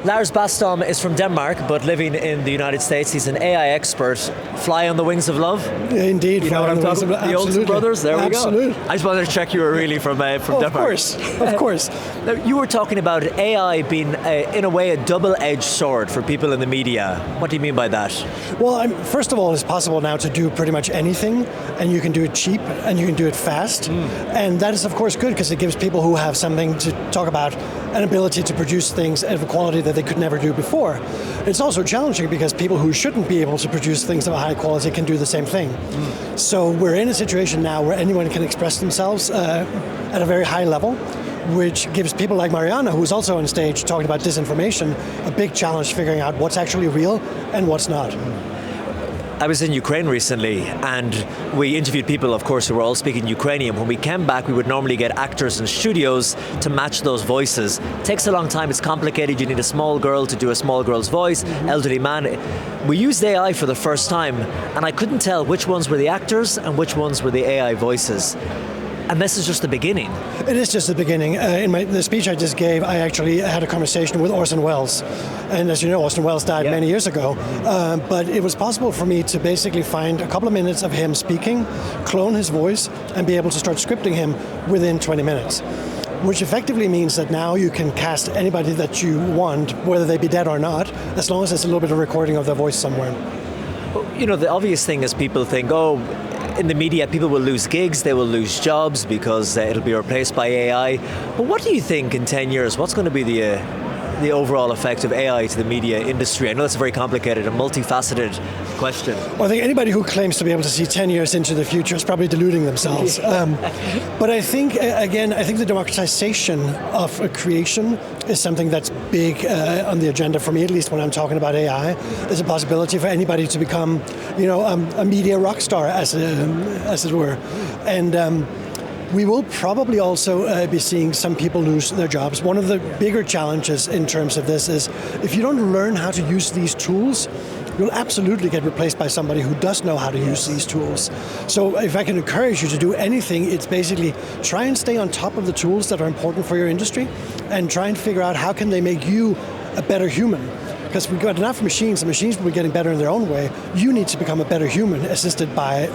Lars Bastholm is from Denmark, but living in the United States. He's an AI expert. Fly on the wings of love? Yeah, indeed. You know what I'm talking about? The Olsen brothers? There we go. Absolutely. I just wanted to check you were really from Denmark. Of course. Now, you were talking about AI being, in a way, a double-edged sword for people in the media. What do you mean by that? Well, first of all, it's possible now to do pretty much anything, and you can do it cheap, and you can do it fast. And that is, of course, good, because it gives people who have something to talk about an ability to produce things of a quality that they could never do before. It's also challenging because people who shouldn't be able to produce things of a high quality can do the same thing. So we're in a situation now where anyone can express themselves at a very high level, which gives people like Mariana, who's also on stage talking about disinformation, a big challenge figuring out what's actually real and what's not. I was in Ukraine recently, and we interviewed people, of course, who were all speaking Ukrainian. When we came back, we would normally get actors in studios to match those voices. It takes a long time, it's complicated. You need a small girl to do a small girl's voice, elderly man. We used AI for the first time, and I couldn't tell which ones were the actors and which ones were the AI voices. And this is just the beginning. It is just the beginning. In the speech I just gave, I actually had a conversation with Orson Welles. And as you know, Orson Welles died many years ago. But it was possible for me to basically find a couple of minutes of him speaking, clone his voice, and be able to start scripting him within 20 minutes. Which effectively means that now you can cast anybody that you want, whether they be dead or not, as long as there's a little bit of recording of their voice somewhere. You know, the obvious thing is people think, in the media, people will lose gigs, they will lose jobs because it'll be replaced by AI. But what do you think in 10 years? What's going to be the overall effect of AI to the media industry? I know it's a very complicated and multifaceted question. Well, I think anybody who claims to be able to see 10 years into the future is probably deluding themselves. But I think, again, the democratization of a creation is something that's big on the agenda for me, at least when I'm talking about AI. There's a possibility for anybody to become, a media rock star, as it were. And we will probably also be seeing some people lose their jobs. One of the bigger challenges in terms of this is if you don't learn how to use these tools, you'll absolutely get replaced by somebody who does know how to use these tools. So if I can encourage you to do anything, it's basically try and stay on top of the tools that are important for your industry and try and figure out how can they make you a better human. Because we've got enough machines, the machines will be getting better in their own way. You need to become a better human assisted by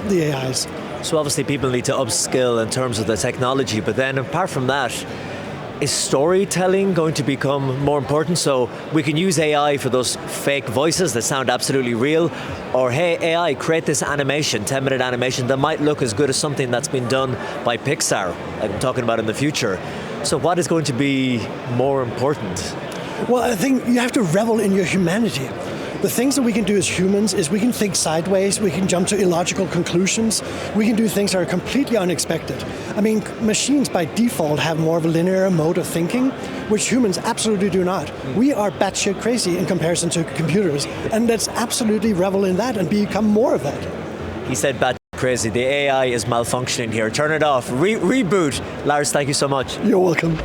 the AIs. So obviously people need to upskill in terms of the technology, but then apart from that, is storytelling going to become more important? So we can use AI for those fake voices that sound absolutely real, or hey, AI, create this animation, 10-minute animation that might look as good as something that's been done by Pixar, like I'm talking about in the future. So what is going to be more important? Well, I think you have to revel in your humanity. The things that we can do as humans is we can think sideways, we can jump to illogical conclusions, we can do things that are completely unexpected. I mean, machines by default have more of a linear mode of thinking, which humans absolutely do not. We are batshit crazy in comparison to computers, and let's absolutely revel in that and become more of that. He said batshit crazy. The AI is malfunctioning here. Turn it off. Reboot. Lars, thank you so much. You're welcome.